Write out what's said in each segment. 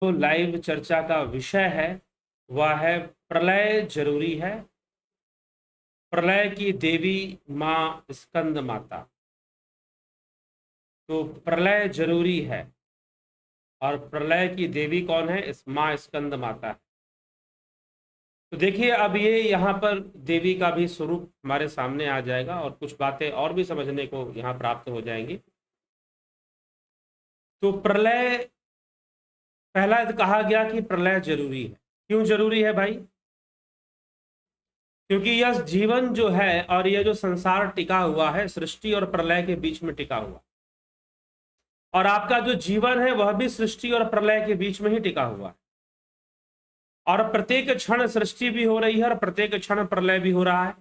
तो लाइव चर्चा का विषय है वह है प्रलय जरूरी है। प्रलय की देवी माँ स्कंद माता। तो प्रलय जरूरी है और प्रलय की देवी कौन है? इस माँ स्कंद माता है। तो देखिए अब ये यहाँ पर देवी का भी स्वरूप हमारे सामने आ जाएगा और कुछ बातें और भी समझने को यहाँ प्राप्त हो जाएंगी। तो प्रलय, पहला कहा गया कि प्रलय जरूरी है। क्यों जरूरी है भाई? क्योंकि यह जीवन जो है और यह जो संसार टिका हुआ है सृष्टि और प्रलय के बीच में टिका हुआ, और आपका जो जीवन है वह भी सृष्टि और प्रलय के बीच में ही टिका हुआ है। और प्रत्येक क्षण सृष्टि भी हो रही है और प्रत्येक क्षण प्रलय भी हो रहा है।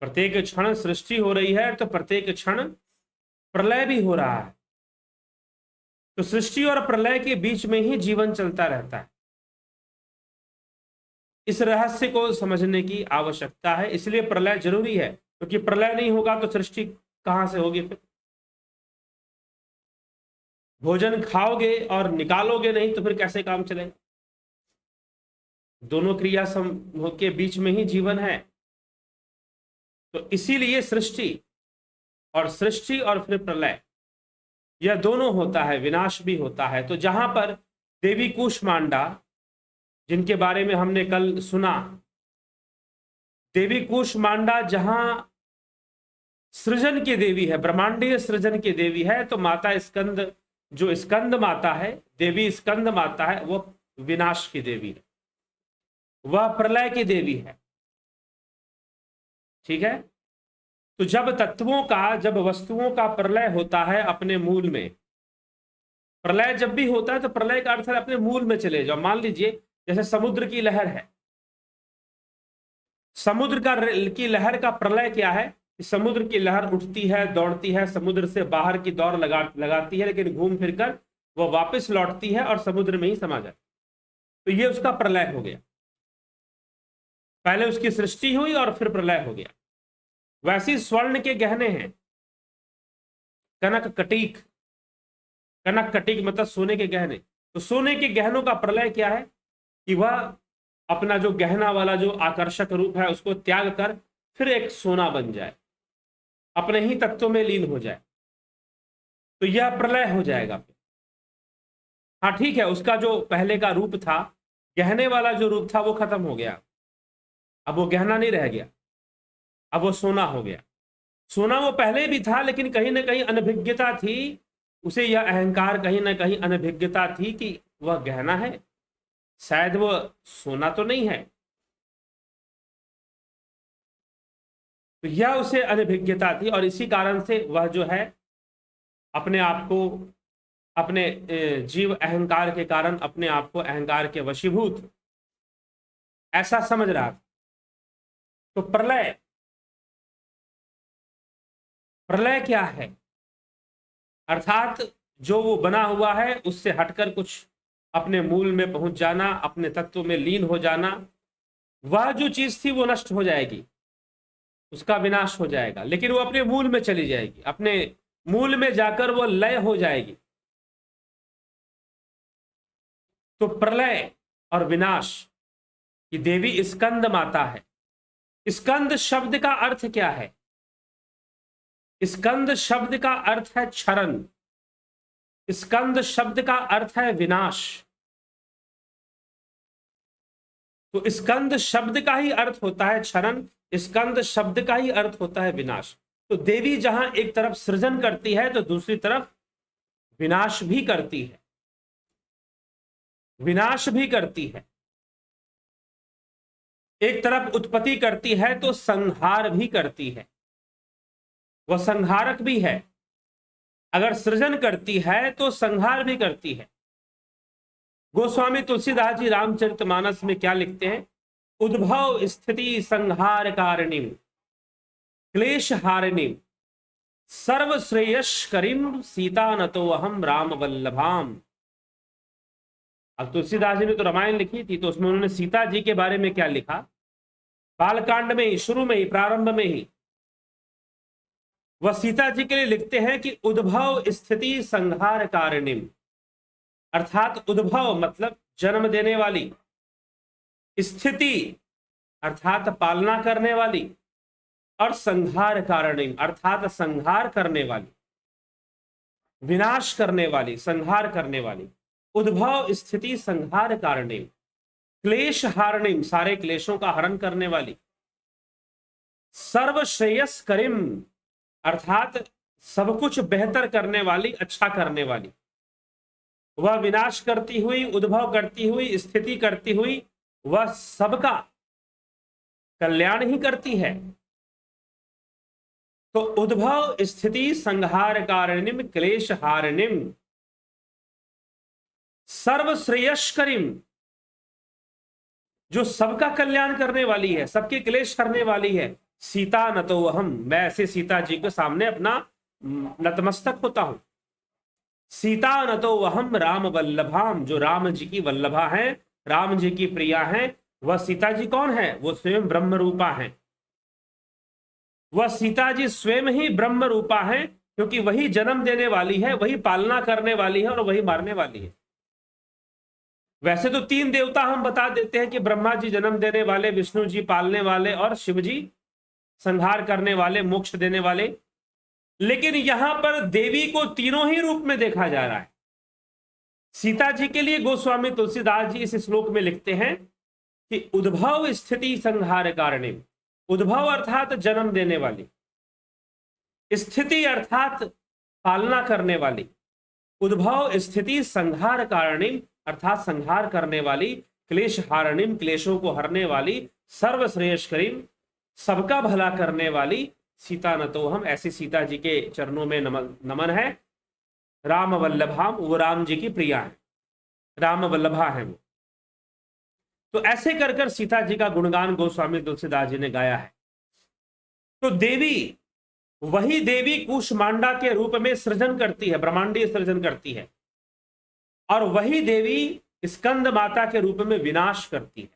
प्रत्येक क्षण सृष्टि हो रही है तो प्रत्येक क्षण प्रलय भी हो रहा है। तो सृष्टि और प्रलय के बीच में ही जीवन चलता रहता है। इस रहस्य को समझने की आवश्यकता है, इसलिए प्रलय जरूरी है। क्योंकि प्रलय नहीं होगा तो सृष्टि कहां से होगी? फिर भोजन खाओगे और निकालोगे नहीं तो फिर कैसे काम चलेगा? दोनों क्रिया के बीच में ही जीवन है। तो इसीलिए सृष्टि और फिर प्रलय, यह दोनों होता है, विनाश भी होता है। तो जहां पर देवी कूष्मांडा, जिनके बारे में हमने कल सुना, देवी कूष्मांडा जहां सृजन की देवी है, ब्रह्मांडीय सृजन की देवी है, तो माता स्कंद, जो स्कंद माता है, देवी स्कंद माता है, वो विनाश की देवी है, वह प्रलय की देवी है। ठीक है। तो जब वस्तुओं का प्रलय होता है अपने मूल में, प्रलय जब भी होता है तो प्रलय का अर्थ है अपने मूल में चले जाओ। मान लीजिए जैसे समुद्र की लहर है, की लहर का प्रलय क्या है? समुद्र की लहर उठती है, दौड़ती है, समुद्र से बाहर की दौड़ लगाती है, लेकिन घूम फिरकर वह वापस लौटती है और समुद्र में ही समा जाती है। तो ये उसका प्रलय हो गया। पहले उसकी सृष्टि हुई और फिर प्रलय हो गया। वैसे स्वर्ण के गहने हैं, कनक कटीक। कनक कटीक मतलब सोने के गहने। तो सोने के गहनों का प्रलय क्या है? कि वह अपना जो गहना वाला जो आकर्षक रूप है उसको त्याग कर फिर एक सोना बन जाए, अपने ही तत्व में लीन हो जाए, तो यह प्रलय हो जाएगा फिर। हाँ ठीक है, उसका जो पहले का रूप था, गहने वाला जो रूप था, वो खत्म हो गया। अब वो गहना नहीं रह गया, अब वो सोना हो गया। सोना वो पहले भी था, लेकिन कहीं ना कहीं अनभिज्ञता थी उसे, यह अहंकार कहीं ना कहीं अनभिज्ञता थी कि वह गहना है, शायद वो सोना तो नहीं है। तो यह उसे अनभिज्ञता थी और इसी कारण से वह जो है अपने आप को, अपने जीव अहंकार के कारण अपने आप को अहंकार के वशीभूत ऐसा समझ रहा था। तो प्रलय क्या है? अर्थात जो वो बना हुआ है उससे हटकर कुछ अपने मूल में पहुंच जाना, अपने तत्व में लीन हो जाना। वह जो चीज थी वो नष्ट हो जाएगी, उसका विनाश हो जाएगा, लेकिन वो अपने मूल में चली जाएगी, अपने मूल में जाकर वो लय हो जाएगी। तो प्रलय और विनाश की देवी स्कंद माता है। स्कंद शब्द का अर्थ क्या है? स्कंद शब्द का अर्थ है क्षरण। स्कंद शब्द का अर्थ है विनाश। तो स्कंद शब्द का ही अर्थ होता है क्षरण, स्कंद शब्द का ही अर्थ होता है विनाश। तो देवी जहां एक तरफ सृजन करती है तो दूसरी तरफ विनाश भी करती है, विनाश भी करती है। एक तरफ उत्पत्ति करती है तो संहार भी करती है, वह संहारक भी है। अगर सृजन करती है तो संहार भी करती है। गोस्वामी तुलसीदास जी रामचरितमानस में क्या लिखते हैं? उद्भव स्थिति संहार कारिणीम क्लेश हारिणीम सर्वश्रेयस्करीम सीता न तो अहम राम वल्लभाम। अब तुलसीदास जी ने तो रामायण लिखी थी, तो उसमें उन्होंने सीता जी के बारे में क्या लिखा? बालकांड में ही, शुरू में ही, प्रारंभ में ही वह सीता जी के लिए लिखते हैं कि उद्भव स्थिति संहार कारिणीम। अर्थात उद्भव मतलब जन्म देने वाली, स्थिति अर्थात पालना करने वाली, और संहार कारणिम अर्थात संहार करने वाली, विनाश करने वाली, संहार करने वाली। उद्भव स्थिति संहार कारणिम, क्लेश हारणिम सारे क्लेशों का हरण करने वाली, सर्वश्रेयस करिम अर्थात सब कुछ बेहतर करने वाली, अच्छा करने वाली। वह विनाश करती हुई, उद्भव करती हुई, स्थिति करती हुई, वह सबका कल्याण ही करती है। तो उद्भव स्थिति संहार कारणिम क्लेश हारणिम सर्वश्रेयस्करिम, जो सबका कल्याण करने वाली है, सबके क्लेश करने वाली है। सीता न तो हम, मैं ऐसे सीता जी के सामने अपना नतमस्तक होता हूं। सीता न तो हम राम वल्लभाम, जो राम जी की वल्लभा है, राम जी की प्रिया है। वह सीता जी कौन है? वो स्वयं ब्रह्म रूपा है। वह सीता जी स्वयं ही ब्रह्म रूपा है, क्योंकि वही जन्म देने वाली है, वही पालना करने वाली है और वही मारने वाली है। वैसे तो तीन देवता हम बता देते हैं कि ब्रह्मा जी जन्म देने वाले, विष्णु जी पालने वाले और शिव जी संहार करने वाले, मोक्ष देने वाले। लेकिन यहां पर देवी को तीनों ही रूप में देखा जा रहा है। सीता जी के लिए गोस्वामी तुलसीदास जी इस श्लोक में लिखते हैं कि उद्भव स्थिति संहार कारणिम, उद्भव अर्थात जन्म देने वाली, स्थिति अर्थात पालना करने वाली, उद्भव स्थिति संहार कारणिम अर्थात संहार करने वाली, क्लेश हारणिम क्लेशों को हरने वाली, सर्वश्रेयस्करिम सबका भला करने वाली। सीता न तो हम, ऐसी सीता जी के चरणों में नमन है। राम वल्लभाम, वो राम जी की प्रिया है, राम वल्लभा है वो। तो ऐसे कर कर सीता जी का गुणगान गोस्वामी तुलसीदास जी ने गाया है। तो देवी, वही देवी कूष्मांडा के रूप में सृजन करती है, ब्रह्मांडीय सृजन करती है, और वही देवी स्कंद माता के रूप में विनाश करती है।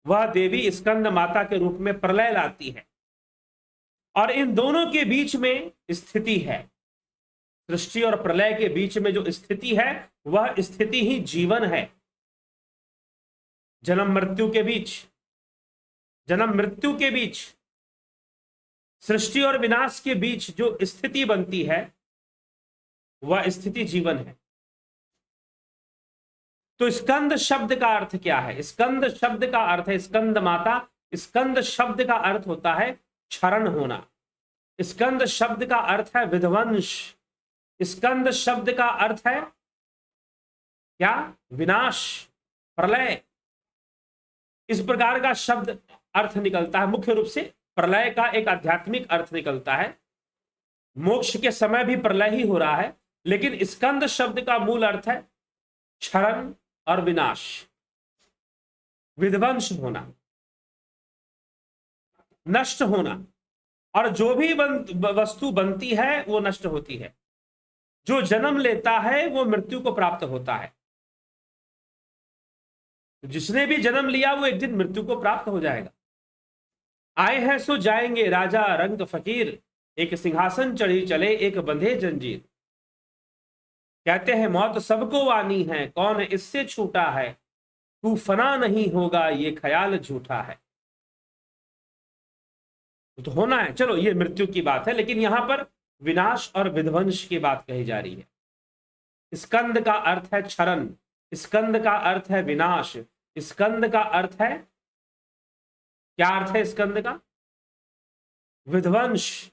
वह देवी स्कंद माता के रूप में प्रलय लाती है, और इन दोनों के बीच में स्थिति है। सृष्टि और प्रलय के बीच में जो स्थिति है, वह स्थिति ही जीवन है। जन्म मृत्यु के बीच, जन्म मृत्यु के बीच, सृष्टि और विनाश के बीच जो स्थिति बनती है, वह स्थिति जीवन है। तो स्कंद शब्द का अर्थ क्या है? स्कंद शब्द का अर्थ है स्कंद माता। स्कंद शब्द का अर्थ होता है क्षरण होना। स्कंद शब्द का अर्थ है विध्वंस। स्कंद शब्द का अर्थ है क्या? विनाश, प्रलय। इस प्रकार का शब्द अर्थ निकलता है। मुख्य रूप से प्रलय का एक आध्यात्मिक अर्थ निकलता है। मोक्ष के समय भी प्रलय ही हो रहा है, लेकिन स्कंद शब्द का मूल अर्थ है क्षरण और विनाश, विध्वंस होना, नष्ट होना। और जो भी वस्तु बनती है वो नष्ट होती है। जो जन्म लेता है वो मृत्यु को प्राप्त होता है। जिसने भी जन्म लिया वो एक दिन मृत्यु को प्राप्त हो जाएगा। आए हैं सो जाएंगे राजा रंग फकीर, एक सिंहासन चढ़ी चले एक बंधे जंजीर। कहते हैं मौत सबको आनी है, कौन इससे छूटा है, तू फना नहीं होगा ये ख्याल झूठा है। तो होना है, चलो ये मृत्यु की बात है, लेकिन यहां पर विनाश और विध्वंस की बात कही जा रही है। स्कंद का अर्थ है क्षरण, स्कंद का अर्थ है विनाश, स्कंद का अर्थ है, क्या अर्थ है स्कंद का? विध्वंस।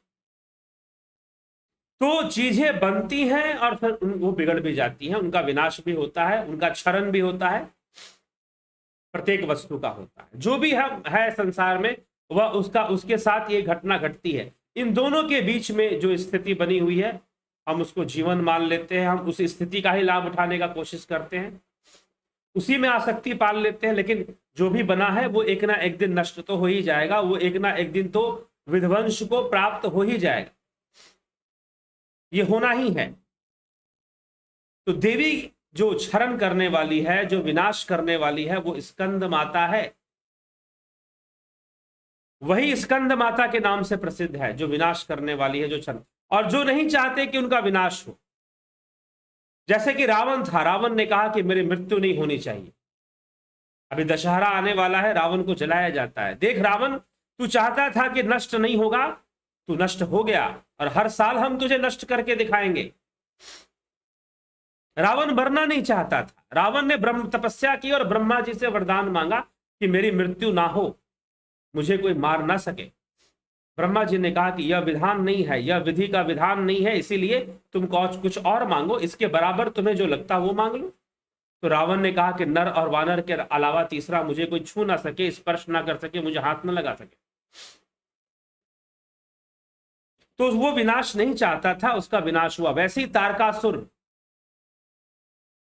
तो चीजें बनती हैं और फिर वो बिगड़ भी जाती हैं, उनका विनाश भी होता है, उनका क्षरण भी होता है, प्रत्येक वस्तु का होता है। जो भी है संसार में वह उसके साथ ये घटना घटती है। इन दोनों के बीच में जो स्थिति बनी हुई है, हम उसको जीवन मान लेते हैं, हम उस स्थिति का ही लाभ उठाने का कोशिश करते हैं, उसी में आसक्ति पाल लेते हैं। लेकिन जो भी बना है वो एक ना एक दिन नष्ट तो हो ही जाएगा, वो एक ना एक दिन तो विध्वंस को प्राप्त हो ही जाएगा, ये होना ही है। तो देवी जो क्षरण करने वाली है, जो विनाश करने वाली है, वो स्कंद माता है। वही स्कंद माता के नाम से प्रसिद्ध है, जो विनाश करने वाली है, जो क्षरण, और जो नहीं चाहते कि उनका विनाश हो। जैसे कि रावण था, रावण ने कहा कि मेरी मृत्यु नहीं होनी चाहिए। अभी दशहरा आने वाला है, रावण को जलाया जाता है। देख रावण, तू चाहता था कि नष्ट नहीं होगा, तू नष्ट हो गया, और हर साल हम तुझे नष्ट करके दिखाएंगे। रावण मरना नहीं चाहता था। रावण ने ब्रह्म तपस्या की और ब्रह्मा जी से वरदान मांगा कि मेरी मृत्यु ना हो, मुझे कोई मार ना सके। ब्रह्मा जी ने कहा कि यह विधान नहीं है, यह विधि का विधान नहीं है, इसीलिए तुम कुछ और मांगो, इसके बराबर तुम्हें जो लगता वो मांग लो। तो रावण ने कहा कि नर और वानर के अलावा तीसरा मुझे कोई छू ना सके, स्पर्श ना कर सके, मुझे हाथ ना लगा सके। तो वो विनाश नहीं चाहता था, उसका विनाश हुआ। वैसे ही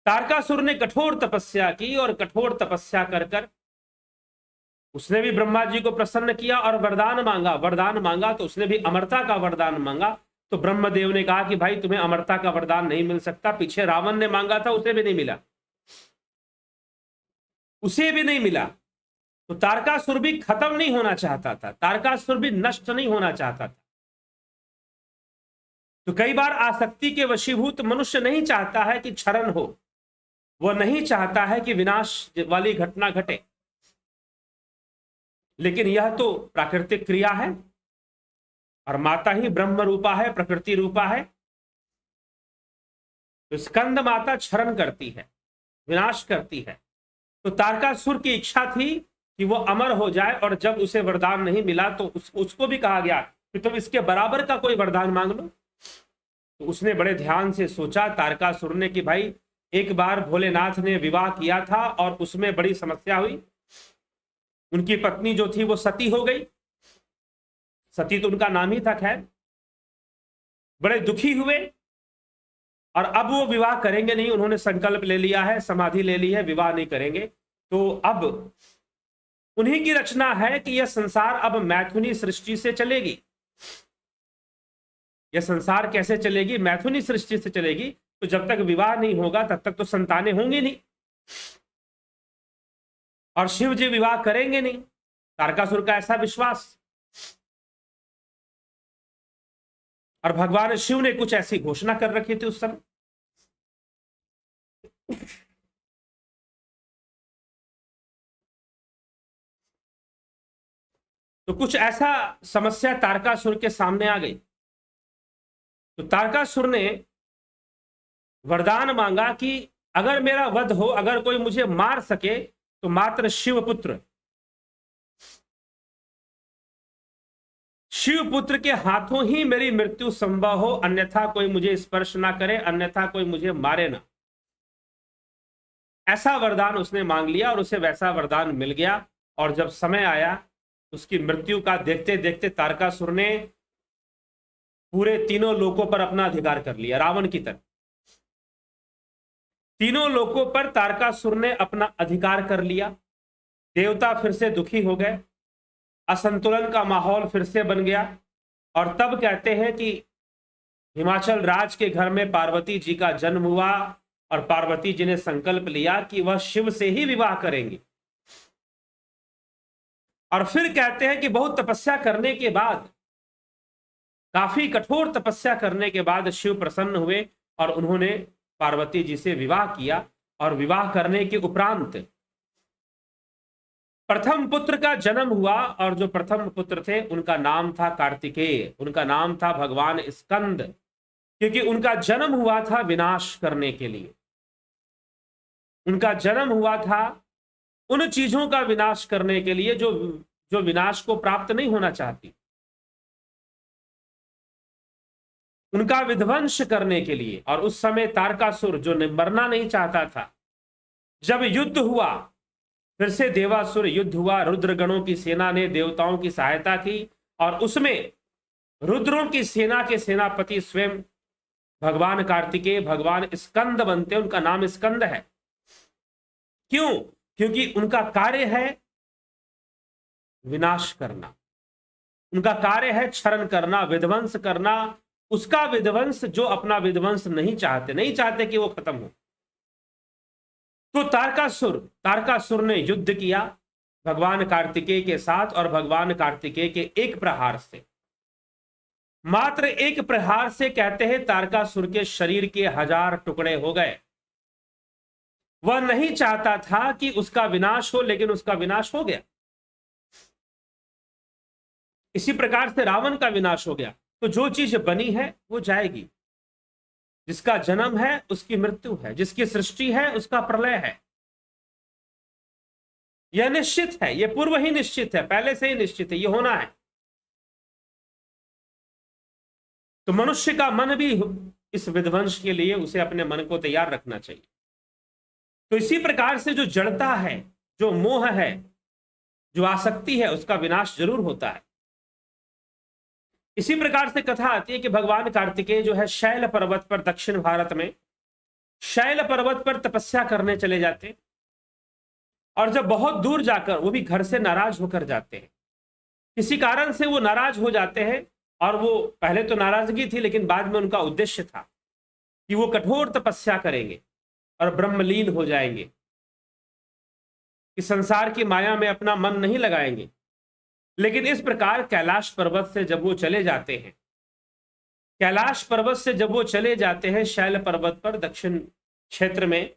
तारकासुर ने कठोर तपस्या की, और कठोर तपस्या कर कर उसने भी ब्रह्मा जी को प्रसन्न किया और वरदान मांगा तो उसने भी अमरता का वरदान मांगा। तो ब्रह्मदेव ने कहा कि भाई तुम्हें अमरता का वरदान नहीं मिल सकता, पीछे रावण ने मांगा था उसे भी नहीं मिला, उसे भी नहीं मिला। तो तारकासुर भी खत्म नहीं होना चाहता था, तारकासुर भी नष्ट नहीं होना चाहता था। तो कई बार आसक्ति के वशीभूत मनुष्य नहीं चाहता है कि क्षरण हो, वह नहीं चाहता है कि विनाश वाली घटना घटे, लेकिन यह तो प्राकृतिक क्रिया है, और माता ही ब्रह्म रूपा है, प्रकृति रूपा है। तो स्कंद माता क्षरण करती है, विनाश करती है। तो तारकासुर की इच्छा थी कि वो अमर हो जाए, और जब उसे वरदान नहीं मिला तो उसको भी कहा गया कि तुम इसके बराबर का कोई वरदान मांग लो। तो उसने बड़े ध्यान से सोचा तारकासुर ने कि भाई एक बार भोलेनाथ ने विवाह किया था और उसमें बड़ी समस्या हुई, उनकी पत्नी जो थी वो सती हो गई, सती तो उनका नाम ही था, खैर बड़े दुखी हुए, और अब वो विवाह करेंगे नहीं, उन्होंने संकल्प ले लिया है, समाधि ले ली है, विवाह नहीं करेंगे। तो अब उन्हीं की रचना है कि यह संसार अब मैथुनी सृष्टि से चलेगी। यह संसार कैसे चलेगी? मैथुनी सृष्टि से चलेगी। तो जब तक विवाह नहीं होगा तब तक तो संतानें होंगी नहीं, और शिव जी विवाह करेंगे नहीं, तारकासुर का ऐसा विश्वास। और भगवान शिव ने कुछ ऐसी घोषणा कर रखी थी उस समय। तो कुछ ऐसा समस्या तारकासुर के सामने आ गई। तो तारकासुर ने वरदान मांगा कि अगर मेरा वध हो, अगर कोई मुझे मार सके तो मात्र शिवपुत्र के हाथों ही मेरी मृत्यु संभव हो, अन्यथा कोई मुझे स्पर्श ना करे, अन्यथा कोई मुझे मारे ना। ऐसा वरदान उसने मांग लिया और उसे वैसा वरदान मिल गया। और जब समय आया उसकी मृत्यु का, देखते देखते तारकासुर ने पूरे तीनों लोकों पर अपना अधिकार कर लिया, रावण की तरह। तीनों लोकों पर तारकासुर ने अपना अधिकार कर लिया। देवता फिर से दुखी हो गए, असंतुलन का माहौल फिर से बन गया। और तब कहते हैं कि हिमाचल राज के घर में पार्वती जी का जन्म हुआ, और पार्वती जी ने संकल्प लिया कि वह शिव से ही विवाह करेंगी। और फिर कहते हैं कि बहुत तपस्या करने के बाद, काफी कठोर तपस्या करने के बाद शिव प्रसन्न हुए और उन्होंने पार्वती जी से विवाह किया। और विवाह करने के उपरांत प्रथम पुत्र का जन्म हुआ, और जो प्रथम पुत्र थे उनका नाम था कार्तिकेय, उनका नाम था भगवान स्कंद, क्योंकि उनका जन्म हुआ था विनाश करने के लिए। उनका जन्म हुआ था उन चीजों का विनाश करने के लिए जो विनाश को प्राप्त नहीं होना चाहती, उनका विध्वंस करने के लिए। और उस समय तारकासुर जो मरना नहीं चाहता था, जब युद्ध हुआ, फिर से देवासुर युद्ध हुआ, रुद्रगणों की सेना ने देवताओं की सहायता की, और उसमें रुद्रों की सेना के सेनापति स्वयं भगवान कार्तिकेय, भगवान स्कंद बनते, उनका नाम स्कंद है। क्यों? क्योंकि उनका कार्य है विनाश करना, उनका कार्य है क्षरण करना, विध्वंस करना। उसका विध्वंस जो अपना विध्वंस नहीं चाहते कि वो खत्म हो। तो तारकासुर ने युद्ध किया भगवान कार्तिकेय के साथ, और भगवान कार्तिकेय के एक प्रहार से मात्र एक प्रहार से कहते हैं तारकासुर के शरीर के 1000 टुकड़े हो गए। वह नहीं चाहता था कि उसका विनाश हो, लेकिन उसका विनाश हो गया। इसी प्रकार से रावण का विनाश हो गया। तो जो चीज बनी है वो जाएगी, जिसका जन्म है उसकी मृत्यु है, जिसकी सृष्टि है उसका प्रलय है। यह निश्चित है, यह पूर्व ही निश्चित है, पहले से ही निश्चित है, यह होना है। तो मनुष्य का मन भी इस विध्वंस के लिए उसे अपने मन को तैयार रखना चाहिए। तो इसी प्रकार से जो जड़ता है, जो मोह है, जो आसक्ति है, उसका विनाश जरूर होता है। इसी प्रकार से कथा आती है कि भगवान कार्तिकेय जो है शैल पर्वत पर, दक्षिण भारत में शैल पर्वत पर तपस्या करने चले जाते, और जब बहुत दूर जाकर वो भी घर से नाराज होकर जाते हैं, किसी कारण से वो नाराज हो जाते हैं, और वो पहले तो नाराजगी थी, लेकिन बाद में उनका उद्देश्य था कि वो कठोर तपस्या करेंगे और ब्रह्मलीन हो जाएंगे, कि संसार की माया में अपना मन नहीं लगाएंगे। लेकिन इस प्रकार कैलाश पर्वत से जब वो चले जाते हैं, कैलाश पर्वत से जब वो चले जाते हैं शैल पर्वत पर दक्षिण क्षेत्र में,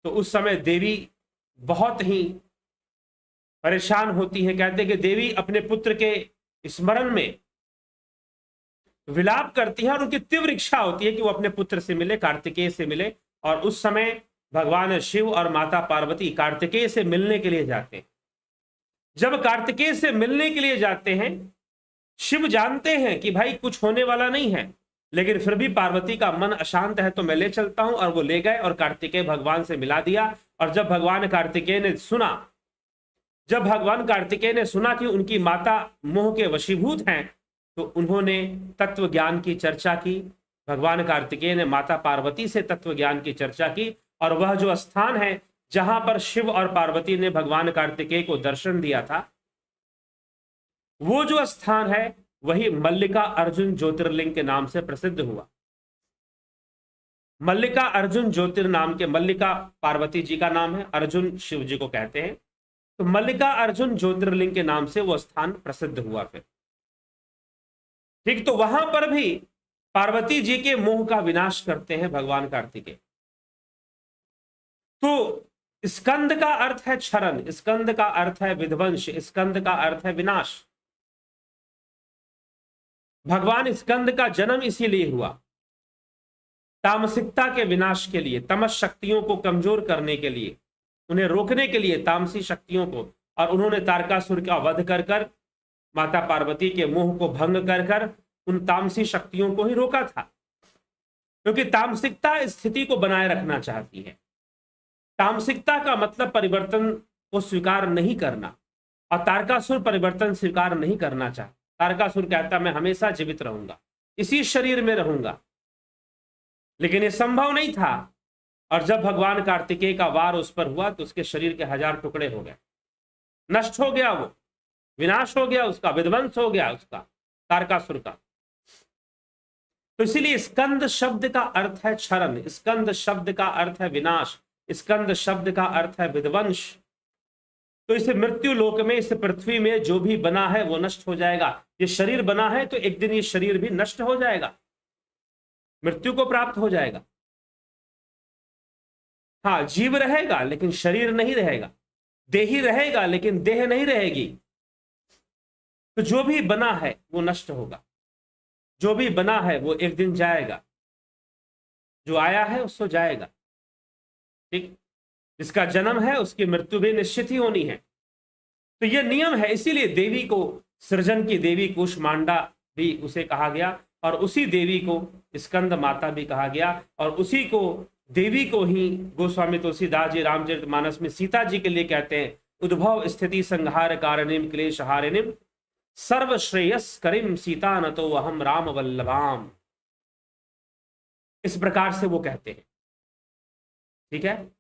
तो उस समय देवी बहुत ही परेशान होती है। कहते हैं कि देवी अपने पुत्र के स्मरण में विलाप करती है, और उनकी तीव्र इच्छा होती है कि वो अपने पुत्र से मिले, कार्तिकेय से मिले। और उस समय भगवान शिव और माता पार्वती कार्तिकेय से मिलने के लिए जाते हैं। जब कार्तिकेय से मिलने के लिए जाते हैं, शिव जानते हैं कि भाई कुछ होने वाला नहीं है, लेकिन फिर भी पार्वती का मन अशांत है, तो मैं ले चलता हूं। और वो ले गए और कार्तिकेय भगवान से मिला दिया। और जब भगवान कार्तिकेय ने सुना कि उनकी माता मोह के वशीभूत हैं, तो उन्होंने तत्व ज्ञान की चर्चा की। भगवान कार्तिकेय ने माता पार्वती से तत्व ज्ञान की चर्चा की, और वह जो स्थान है जहां पर शिव और पार्वती ने भगवान कार्तिकेय को दर्शन दिया था, वो जो स्थान है वही मल्लिका अर्जुन ज्योतिर्लिंग के नाम से प्रसिद्ध हुआ। मल्लिका अर्जुन ज्योतिर्नाम के, मल्लिका पार्वती जी का नाम है, अर्जुन शिव जी को कहते हैं, तो मल्लिका अर्जुन ज्योतिर्लिंग के नाम से वो स्थान प्रसिद्ध हुआ। फिर ठीक, तो वहां पर भी पार्वती जी के मोह का विनाश करते हैं भगवान कार्तिकेय। तो स्कंद का अर्थ है क्षरण, स्कंद का अर्थ है विध्वंस, स्कंद का अर्थ है विनाश। भगवान स्कंद का जन्म इसीलिए हुआ, तामसिकता के विनाश के लिए, तमस शक्तियों को कमजोर करने के लिए, उन्हें रोकने के लिए, तामसी शक्तियों को। और उन्होंने तारकासुर का वध कर कर माता पार्वती के मोह को भंग कर कर उन तामसी शक्तियों को ही रोका था, क्योंकि तामसिकता स्थिति को बनाए रखना चाहती है। तामसिकता का मतलब परिवर्तन को स्वीकार नहीं करना, और तारकासुर परिवर्तन स्वीकार नहीं करना चाहता। तारकासुर कहता मैं हमेशा जीवित रहूंगा, इसी शरीर में रहूंगा, लेकिन यह संभव नहीं था। और जब भगवान कार्तिकेय का वार उस पर हुआ, तो उसके शरीर के 1000 टुकड़े हो गए, नष्ट हो गया, वो विनाश हो गया, उसका विध्वंस हो गया, उसका तारकासुर का। तो इसीलिए स्कंद शब्द का अर्थ है क्षरण, स्कंद शब्द का अर्थ है विनाश, स्कंद शब्द का अर्थ है विध्वंस। तो इस मृत्यु लोक में, इस पृथ्वी में जो भी बना है वो नष्ट हो जाएगा। ये शरीर बना है तो एक दिन ये शरीर भी नष्ट हो जाएगा, मृत्यु को प्राप्त हो जाएगा। हाँ, जीव रहेगा लेकिन शरीर नहीं रहेगा, देही रहेगा लेकिन देह नहीं रहेगी। तो जो भी बना है वो नष्ट होगा, जो भी बना है वो एक दिन जाएगा, जो आया है उसको जाएगा। ठीक, जिसका जन्म है उसकी मृत्यु भी निश्चित ही होनी है। तो यह नियम है, इसीलिए देवी को, सृजन की देवी कूष्मांडा भी उसे कहा गया, और उसी देवी को स्कंद माता भी कहा गया, और उसी को देवी को ही गोस्वामी तुलसीदास जी रामचरितमानस में सीता जी के लिए कहते हैं, उद्भव स्थिति संहार कारणिम क्लेश हारिणिम सर्वश्रेयस करिम सीता न तो अहम राम वल्लभाम। इस प्रकार से वो कहते हैं। ठीक है,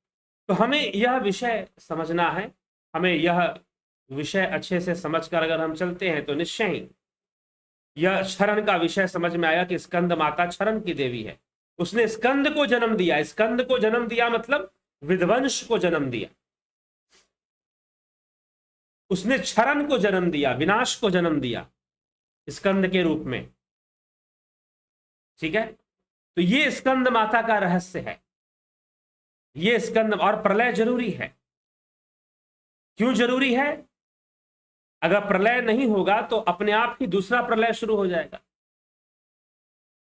तो हमें यह विषय समझना है, हमें यह विषय अच्छे से समझकर अगर हम चलते हैं तो निश्चय ही यह क्षरण का विषय समझ में आया कि स्कंद माता क्षरण की देवी है। उसने स्कंद को जन्म दिया, स्कंद को जन्म दिया मतलब विध्वंस को जन्म दिया। उसने क्षरण को जन्म दिया, विनाश को जन्म दिया स्कंद के रूप में। ठीक है, तो ये स्कंद माता का रहस्य है। ये स्कंद और प्रलय जरूरी है। क्यों जरूरी है? अगर प्रलय नहीं होगा तो अपने आप ही दूसरा प्रलय शुरू हो जाएगा।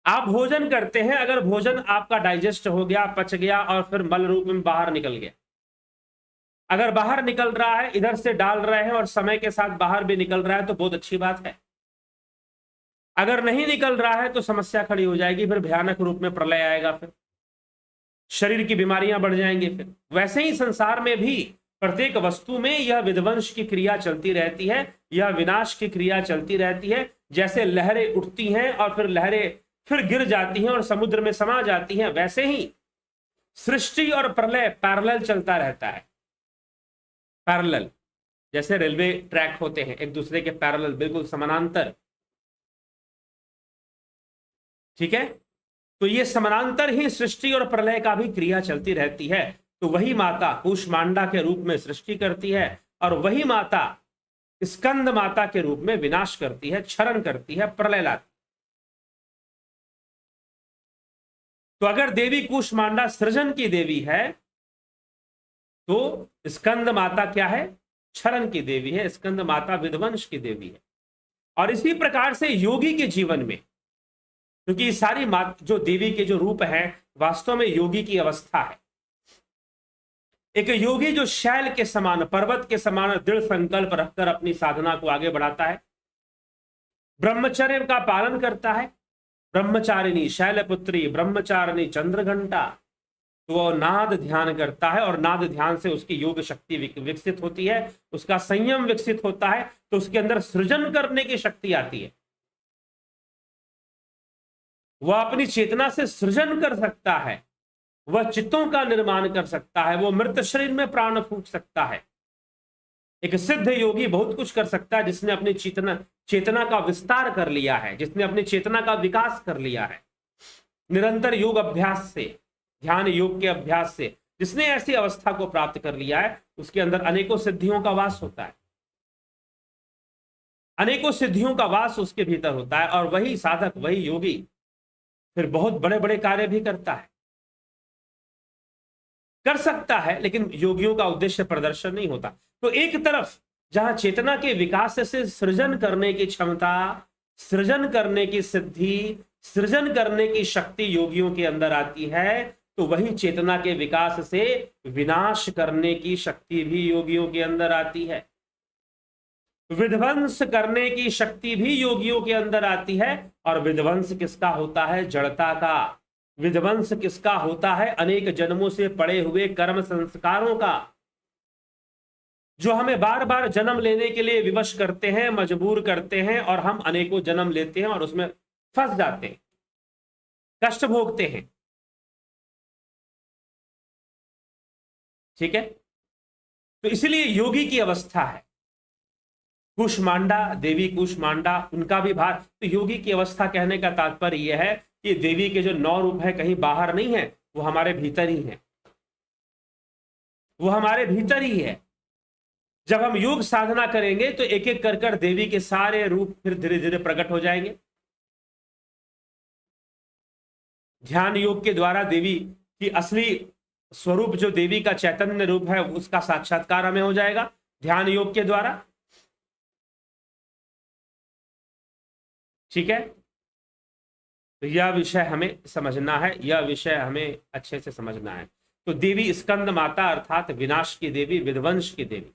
आप भोजन करते हैं, अगर भोजन आपका डाइजेस्ट हो गया, पच गया और फिर मल रूप में बाहर निकल गया, अगर बाहर निकल रहा है, इधर से डाल रहे हैं और समय के साथ बाहर भी निकल रहा है तो बहुत अच्छी बात है। अगर नहीं निकल रहा है तो समस्या खड़ी हो जाएगी, फिर भयानक रूप में प्रलय आएगा, फिर शरीर की बीमारियां बढ़ जाएंगी। फिर वैसे ही संसार में भी प्रत्येक वस्तु में यह विध्वंस की क्रिया चलती रहती है, यह विनाश की क्रिया चलती रहती है। जैसे लहरें उठती हैं और फिर लहरें फिर गिर जाती हैं और समुद्र में समा जाती हैं, वैसे ही सृष्टि और प्रलय पैरेलल चलता रहता है। पैरेलल, जैसे रेलवे ट्रैक होते हैं एक दूसरे के पैरेलल, बिल्कुल समानांतर। ठीक है, तो ये समानांतर ही सृष्टि और प्रलय का भी क्रिया चलती रहती है। तो वही माता कूष्मांडा के रूप में सृष्टि करती है और वही माता स्कंद माता के रूप में विनाश करती है, क्षरण करती है, प्रलय लाती। तो अगर देवी कूष्मांडा सृजन की देवी है तो स्कंद माता क्या है? क्षरण की देवी है। स्कंद माता विध्वंस की देवी है। और इसी प्रकार से योगी के जीवन में, क्योंकि ये सारी जो देवी के जो रूप है वास्तव में योगी की अवस्था है। एक योगी जो शैल के समान, पर्वत के समान दृढ़ संकल्प रखकर अपनी साधना को आगे बढ़ाता है, ब्रह्मचर्य का पालन करता है, ब्रह्मचारिणी शैलपुत्री ब्रह्मचारिणी चंद्रघंटा, तो वो नाद ध्यान करता है और नाद ध्यान से उसकी योग शक्ति विकसित होती है, उसका संयम विकसित होता है, तो उसके अंदर सृजन करने की शक्ति आती है। वह अपनी चेतना से सृजन कर सकता है, वह चित्तों का निर्माण कर सकता है, वो मृत शरीर में प्राण फूंक सकता है। एक सिद्ध योगी बहुत कुछ कर सकता है जिसने अपनी चेतना का विस्तार कर लिया है, जिसने अपनी चेतना का विकास कर लिया है निरंतर योग अभ्यास से, ध्यान योग के अभ्यास से। जिसने ऐसी अवस्था को प्राप्त कर लिया है उसके अंदर अनेकों सिद्धियों का वास होता है, अनेकों सिद्धियों का वास उसके भीतर होता है। और वही साधक, वही योगी फिर बहुत बड़े बड़े कार्य भी करता है, कर सकता है, लेकिन योगियों का उद्देश्य प्रदर्शन नहीं होता। तो एक तरफ जहां चेतना के विकास से सृजन करने की क्षमता, सृजन करने की सिद्धि, सृजन करने की शक्ति योगियों के अंदर आती है, तो वही चेतना के विकास से विनाश करने की शक्ति भी योगियों के अंदर आती है, विध्वंस करने की शक्ति भी योगियों के अंदर आती है। और विध्वंस किसका होता है? जड़ता का। विध्वंस किसका होता है? अनेक जन्मों से पड़े हुए कर्म संस्कारों का, जो हमें बार बार जन्म लेने के लिए विवश करते हैं, मजबूर करते हैं, और हम अनेकों जन्म लेते हैं और उसमें फंस जाते हैं, कष्ट भोगते हैं। ठीक है, तो इसलिए योगी की अवस्था है कूष्मांडा, देवी कूष्मांडा, उनका भी भार। तो योगी की अवस्था कहने का तात्पर्य यह है कि देवी के जो 9 रूप है कहीं बाहर नहीं है, वो हमारे भीतर ही है, वो हमारे भीतर ही है। जब हम योग साधना करेंगे तो एक एक कर कर देवी के सारे रूप फिर धीरे धीरे प्रकट हो जाएंगे। ध्यान योग के द्वारा देवी की असली स्वरूप, जो देवी का चैतन्य रूप है, उसका साक्षात्कार हमें हो जाएगा ध्यान योग के द्वारा। ठीक है, तो यह विषय हमें समझना है, यह विषय हमें अच्छे से समझना है। तो देवी स्कंद माता अर्थात विनाश की देवी, विध्वंस की देवी।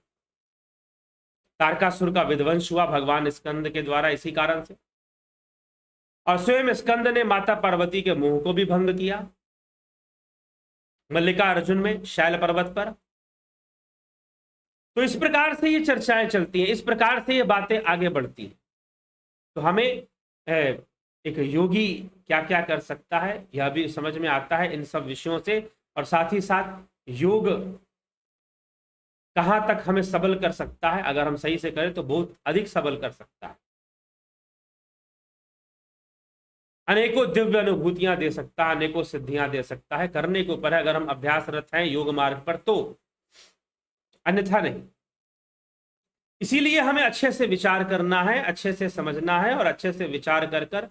तारकासुर का विध्वंस हुआ भगवान स्कंद के द्वारा इसी कारण से, और स्वयं स्कंद ने माता पार्वती के मोह को भी भंग किया मल्लिकार्जुन में शैल पर्वत पर। तो इस प्रकार से ये चर्चाएं चलती हैं, इस प्रकार से ये बातें आगे बढ़ती हैं। तो हमें एक योगी क्या क्या कर सकता है यह भी समझ में आता है इन सब विषयों से, और साथ ही साथ योग कहां तक हमें सबल कर सकता है, अगर हम सही से करें तो बहुत अधिक सबल कर सकता है, अनेकों दिव्य अनुभूतियां दे सकता है, अनेकों सिद्धियां दे सकता है। करने के ऊपर है, अगर हम अभ्यासरत हैं योग मार्ग पर तो, अन्यथा नहीं। इसीलिए हमें अच्छे से विचार करना है, अच्छे से समझना है, और अच्छे से विचार कर कर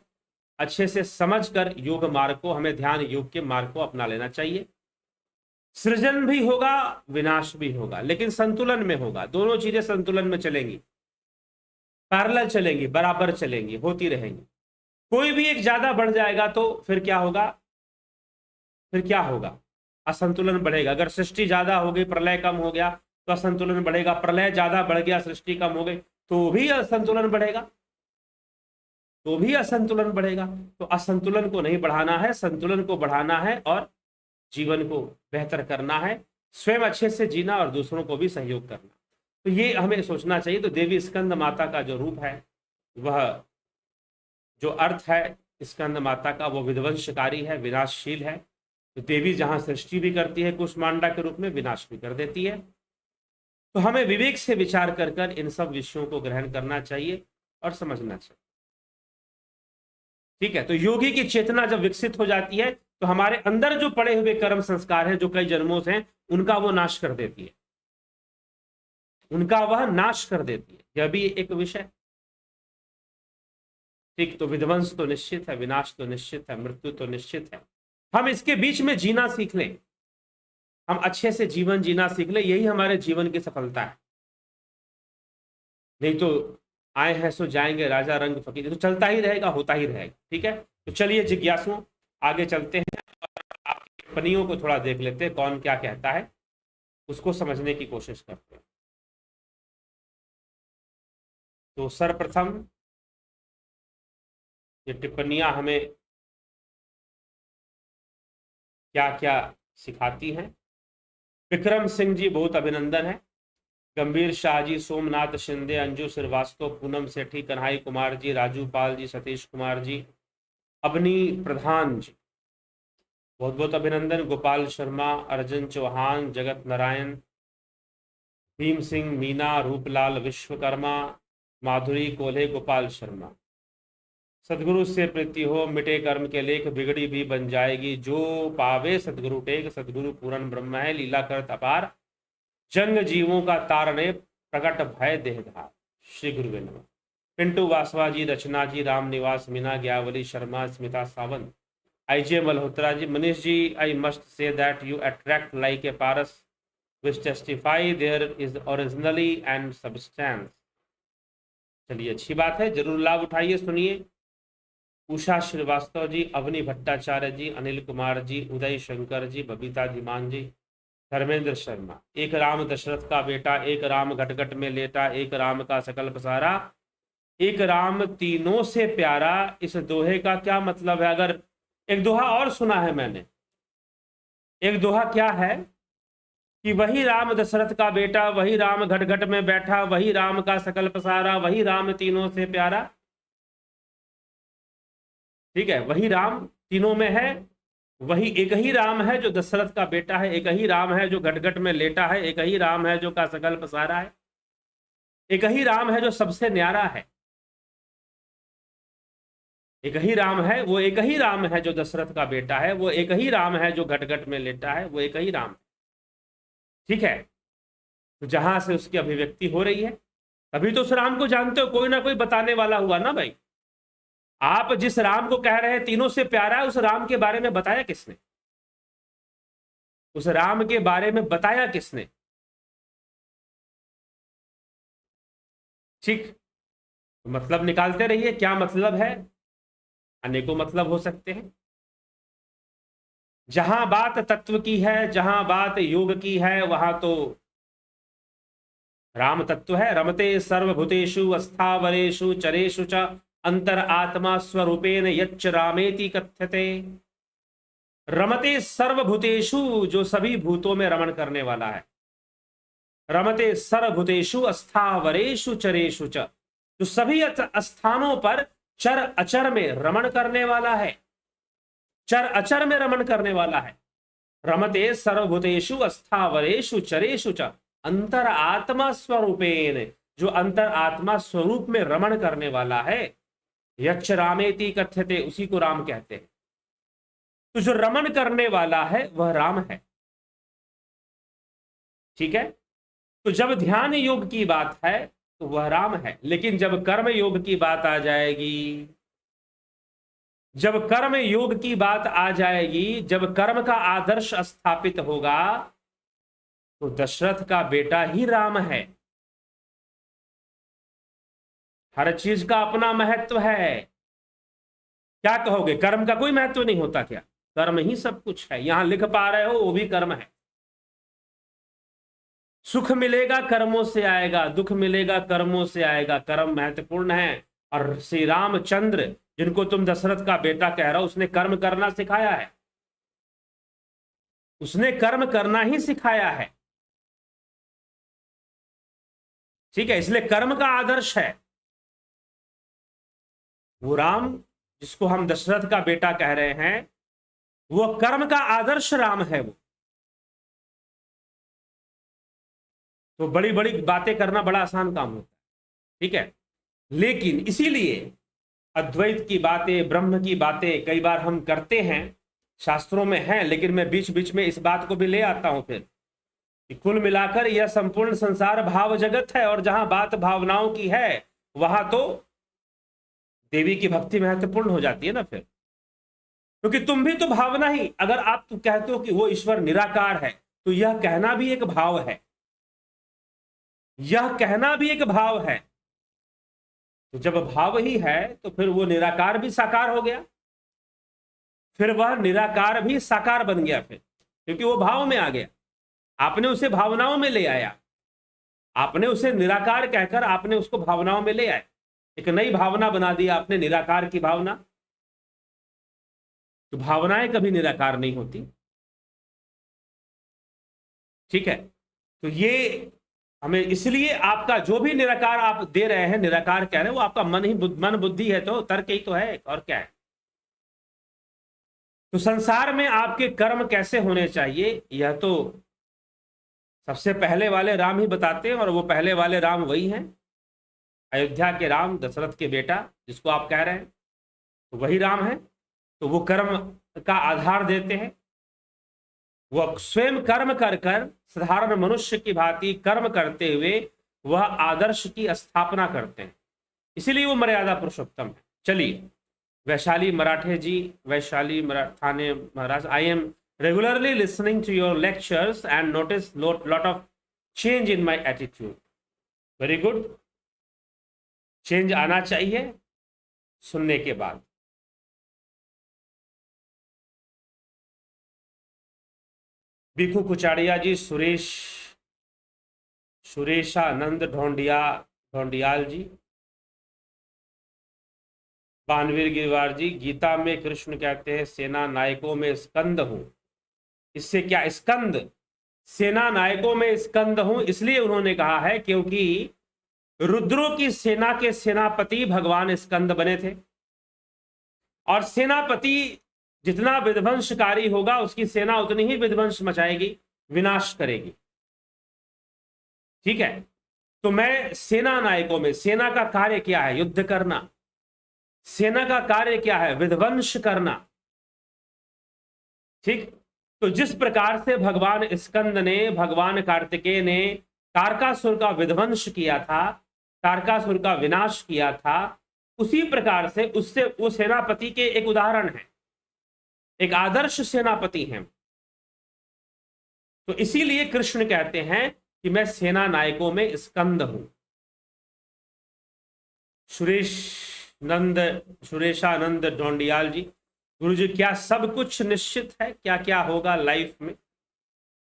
अच्छे से समझकर योग मार्ग को, हमें ध्यान योग के मार्ग को अपना लेना चाहिए। सृजन भी होगा, विनाश भी होगा, लेकिन संतुलन में होगा। दोनों चीजें संतुलन में चलेंगी, पैरेलल चलेंगी, बराबर चलेंगी, होती रहेंगी। कोई भी एक ज्यादा बढ़ जाएगा तो फिर क्या होगा, फिर क्या होगा, असंतुलन बढ़ेगा। अगर सृष्टि ज्यादा हो गई, प्रलय कम हो गया तो असंतुलन बढ़ेगा। प्रलय ज्यादा बढ़ गया, सृष्टि कम हो गई तो भी असंतुलन बढ़ेगा, तो भी असंतुलन बढ़ेगा। तो असंतुलन को नहीं बढ़ाना है, संतुलन को बढ़ाना है और जीवन को बेहतर करना है, स्वयं अच्छे से जीना और दूसरों को भी सहयोग करना। तो ये हमें सोचना चाहिए। तो देवी स्कंद माता का जो रूप है, वह जो अर्थ है स्कंद माता का, वो विध्वंसकारी है, विनाशशील है। तो देवी जहां सृष्टि भी करती है कुष्मांडा के रूप में, विनाश भी कर देती है। तो हमें विवेक से विचार कर कर इन सब विषयों को ग्रहण करना चाहिए और समझना चाहिए। ठीक है, तो योगी की चेतना जब विकसित हो जाती है तो हमारे अंदर जो पड़े हुए कर्म संस्कार हैं, जो कई जन्मों से हैं, उनका वो नाश कर देती है, उनका वह नाश कर देती है। यह भी एक विषय। ठीक, तो विध्वंस तो निश्चित है, विनाश तो निश्चित है, मृत्यु तो निश्चित है। हम इसके बीच में जीना सीख लें, हम अच्छे से जीवन जीना सीख लें, यही हमारे जीवन की सफलता है। नहीं तो आए हैं सो जाएंगे, राजा रंग फकीर, तो चलता ही रहेगा, होता ही रहेगा। ठीक है, तो चलिए जिज्ञासुओं आगे चलते हैं और आपकी टिप्पणियों को थोड़ा देख लेते हैं, कौन क्या कहता है उसको समझने की कोशिश करते हैं। तो सर्वप्रथम ये टिप्पणियां हमें क्या क्या सिखाती हैं। विक्रम सिंह जी, बहुत अभिनंदन है। गंभीर शाह जी, सोमनाथ शिंदे, अंजू श्रीवास्तव, पूनम सेठी, कन्हई कुमार जी, राजू पाल जी, सतीश कुमार जी, अबनी प्रधान जी, बहुत बहुत अभिनंदन। गोपाल शर्मा, अर्जुन चौहान, जगत नारायण, भीम सिंह, मीना, रूपलाल विश्वकर्मा, माधुरी कोल्हे, गोपाल शर्मा। सदगुरु से प्रीति हो, मिटे कर्म के लेख, बिगड़ी भी बन जाएगी, जो पावे सदगुरु टेक, सदगुरु पूर्ण ब्रह्म है, लीला करत अपार, जंग जीवों का तारने, प्रकट भय देहधार। श्री गुरुवे नमः। पिंटू वासवा जी, रचना ji, Ram Niwas Meena, Gyawali Sharma, Smita Sawant, IJ Malhotra ji, Manish ji, I must say that you attract like a पारस which testify there is originally and substance। चलिए, अच्छी बात है, जरूर लाभ उठाइए, सुनिए। उषा श्रीवास्तव जी, अवनी भट्टाचार्य जी, अनिल कुमार जी, उदय शंकर जी, बबीता धीमान जी, धर्मेंद्र शर्मा। एक राम दशरथ का बेटा, एक राम घटघट में लेटा, एक राम का सकल पसारा, एक राम तीनों से प्यारा। इस दोहे का क्या मतलब है? अगर एक दोहा और सुना है मैंने, एक दोहा क्या है कि वही राम दशरथ का बेटा, वही राम घटघट में बैठा, वही राम का सकल पसारा, वही राम तीनों से प्यारा। ठीक है, वही राम तीनों में है, वही एक ही राम है जो दशरथ का बेटा है, एक ही राम है जो घटघट में लेटा है, एक ही राम है जो का सकल पसारा है, एक ही राम है जो सबसे न्यारा है। एक ही राम है, वो एक ही राम है जो दशरथ का बेटा है, वो एक ही राम है जो घटघट में लेटा है, वो एक ही राम है। ठीक है, तो जहां से उसकी अभिव्यक्ति हो रही है, तभी तो उस राम को जानते हो, कोई ना कोई बताने वाला हुआ ना भाई। आप जिस राम को कह रहे हैं तीनों से प्यारा है, उस राम के बारे में बताया किसने? उस राम के बारे में बताया किसने? ठीक, मतलब निकालते रहिए, क्या मतलब है? अनेकों मतलब हो सकते हैं। जहां बात तत्व की है, जहां बात योग की है, वहां तो राम तत्व है। रमते सर्वभूतेषु अस्थावरेषु चरेषु च अंतर आत्मा स्वरूपेण यच्च रामेति कथ्यते। रमते सर्वभूतेषु, जो सभी भूतों में रमण करने वाला है। रमते सर्वभूतेषु अस्थावरेषु चरेषु च, जो सभी स्थानों पर चर अचर में रमण करने वाला है, चर अचर में रमण करने वाला है। रमते सर्वभूतेषु अस्थावरेषु चरेषु च अंतर आत्मा स्वरूपेण, जो अंतर आत्मा स्वरूप में रमण करने वाला है। यच्च रामेति कथ्यते, उसी को राम कहते हैं। तो जो रमण करने वाला है वह राम है। ठीक है, तो जब ध्यान योग की बात है तो वह राम है, लेकिन जब कर्म योग की बात आ जाएगी, जब कर्म योग की बात आ जाएगी, जब कर्म का आदर्श स्थापित होगा, तो दशरथ का बेटा ही राम है। हर चीज का अपना महत्व है। क्या कहोगे, कर्म का कोई महत्व नहीं होता क्या? कर्म ही सब कुछ है। यहां लिख पा रहे हो वो भी कर्म है। सुख मिलेगा कर्मों से आएगा, दुख मिलेगा कर्मों से आएगा। कर्म महत्वपूर्ण है। और श्री रामचंद्र, जिनको तुम दशरथ का बेटा कह रहे हो, उसने कर्म करना सिखाया है। उसने कर्म करना ही सिखाया है। ठीक है, इसलिए कर्म का आदर्श है वो राम, जिसको हम दशरथ का बेटा कह रहे हैं, वो कर्म का आदर्श राम है वो। तो बड़ी बड़ी बातें करना बड़ा आसान काम होता है। ठीक है, लेकिन इसीलिए अद्वैत की बातें, ब्रह्म की बातें कई बार हम करते हैं, शास्त्रों में है, लेकिन मैं बीच बीच में इस बात को भी ले आता हूं फिर कि कुल मिलाकर यह संपूर्ण संसार भाव जगत है, और जहां बात भावनाओं की है वहां तो देवी की भक्ति महत्वपूर्ण हो जाती है ना फिर। क्योंकि तुम भी तो भावना ही, अगर आप तो कहते हो कि वो ईश्वर निराकार है, तो यह कहना भी एक भाव है। यह कहना भी एक भाव है। तो जब भाव ही है तो फिर वो निराकार भी साकार हो गया, फिर वह निराकार भी साकार बन गया फिर, क्योंकि वो भाव में आ गया। आपने उसे भावनाओं में ले आया, आपने उसे निराकार कहकर आपने उसको भावनाओं में ले आए। एक नई भावना बना दी आपने, निराकार की भावना। तो भावनाएं कभी निराकार नहीं होती। ठीक है, तो ये हमें, इसलिए आपका जो भी निराकार आप दे रहे हैं, निराकार कह रहे हैं, वो आपका मन ही, मन बुद्धि है, तो तर्क ही तो है, और क्या है। तो संसार में आपके कर्म कैसे होने चाहिए, यह तो सबसे पहले वाले राम ही बताते हैं, और वो पहले वाले राम वही हैं, अयोध्या के राम, दशरथ के बेटा जिसको आप कह रहे हैं, तो वही राम है। तो वो कर्म का आधार देते हैं। वह स्वयं कर्म कर कर साधारण मनुष्य की भांति कर्म करते हुए वह आदर्श की स्थापना करते हैं, इसीलिए वो मर्यादा पुरुषोत्तम है। चलिए, वैशाली मराठे जी, वैशाली थाने महाराज, I am regularly listening to your lectures and notice lot of change in my attitude. Very good. Change आना चाहिए सुनने के बाद। भिखू कुचाड़िया जी, सुरेशानंद ढोंडियाल जी, बानवीर गिरवार जी, गीता में कृष्ण कहते हैं सेना नायकों में स्कंद हूं। इससे क्या स्कंद, सेना नायकों में स्कंद हूं, इसलिए उन्होंने कहा है क्योंकि रुद्रों की सेना के सेनापति भगवान स्कंद बने थे, और सेनापति जितना विध्वंसकारी होगा उसकी सेना उतनी ही विध्वंस मचाएगी, विनाश करेगी। ठीक है, तो मैं सेना नायकों में, सेना का कार्य क्या है? युद्ध करना। सेना का कार्य क्या है? विध्वंस करना। ठीक, तो जिस प्रकार से भगवान स्कंद ने, भगवान कार्तिकेय ने तारकासुर का विध्वंस किया था, तारकासुर का विनाश किया था, उसी प्रकार से उससे वो सेनापति के एक उदाहरण है, एक आदर्श सेनापति हैं। तो इसीलिए कृष्ण कहते हैं कि मैं सेना नायकों में स्कंद हूं। सुरेशानंद ढोंडियाल जी, गुरु जी क्या सब कुछ निश्चित है? क्या क्या होगा लाइफ में?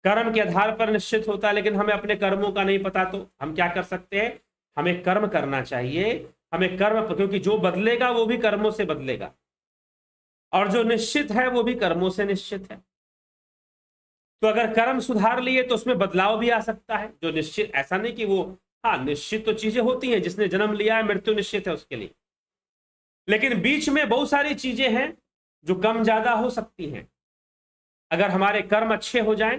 कर्म के आधार पर निश्चित होता है, लेकिन हमें अपने कर्मों का नहीं पता, तो हम क्या कर सकते हैं? हमें कर्म करना चाहिए। हमें कर्म, क्योंकि जो बदलेगा वो भी कर्मों से बदलेगा, और जो निश्चित है वो भी कर्मों से निश्चित है। तो अगर कर्म सुधार लिए तो उसमें बदलाव भी आ सकता है। जो निश्चित, ऐसा नहीं कि वो, हाँ निश्चित तो चीजें होती हैं, जिसने जन्म लिया है मृत्यु निश्चित है उसके लिए, लेकिन बीच में बहुत सारी चीजें हैं जो कम ज्यादा हो सकती हैं। अगर हमारे कर्म अच्छे हो जाएं